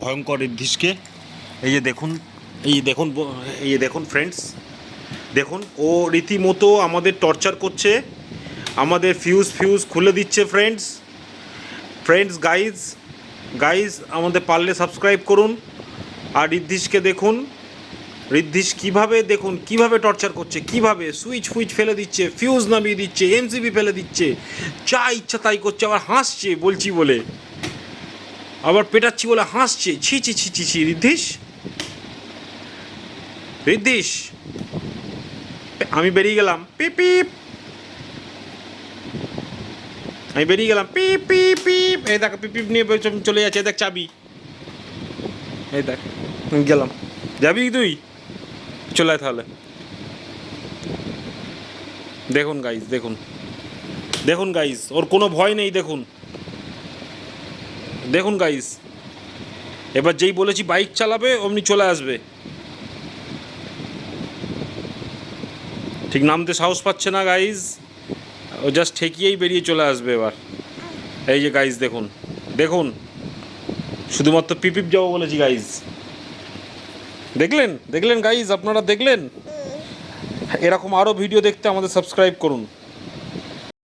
ভয়ঙ্কর ঋদ্ধিষকে। এই যে দেখুন, এই যে দেখুন ফ্রেন্ডস, দেখুন ও রীতিমতো আমাদের টর্চার করছে, আমাদের ফিউজ খুলে দিচ্ছে ফ্রেন্ডস গাইজ আমাদের পারলে সাবস্ক্রাইব করুন। আর ঋদ্ধিষকে দেখুন, ঋদ্ধিষ কীভাবে টর্চার করছে, কীভাবে সুইচ ফেলে দিচ্ছে, ফিউজ নামিয়ে দিচ্ছে, এমসিবি ফেলে দিচ্ছে, যা ইচ্ছা তাই করছে, আবার হাসছে বলছি বলে, আবার পেটাচ্ছি বলে হাসছে। ছি ঋদ্ধিষ আমি বেরিয়ে গেলাম, পিপ আমি বেরিয়ে গেলাম, পিপ এই দেখ পিপ নিয়ে চলে যাচ্ছে, দেখ চাবি, এই দেখ গেলাম। যাবি তুই? চলে আয় তাহলে। দেখুন গাইজ ওর কোনো ভয় নেই। দেখুন গাইজ, এবার যেই বলেছি বাইক চালাবে অমনি চলে আসবে, ঠিক নামতে সাহস পাচ্ছে না গাইজ, ও জাস্ট ঠেকিয়েই বেরিয়ে চলে আসবে এবার। এই যে গাইজ দেখুন শুধুমাত্র পিপ যাবো বলেছি গাইজ। দেখলেন গাইজ, আপনারা দেখলেন? এরকম আরও ভিডিও দেখতে আমাদের সাবস্ক্রাইব করুন।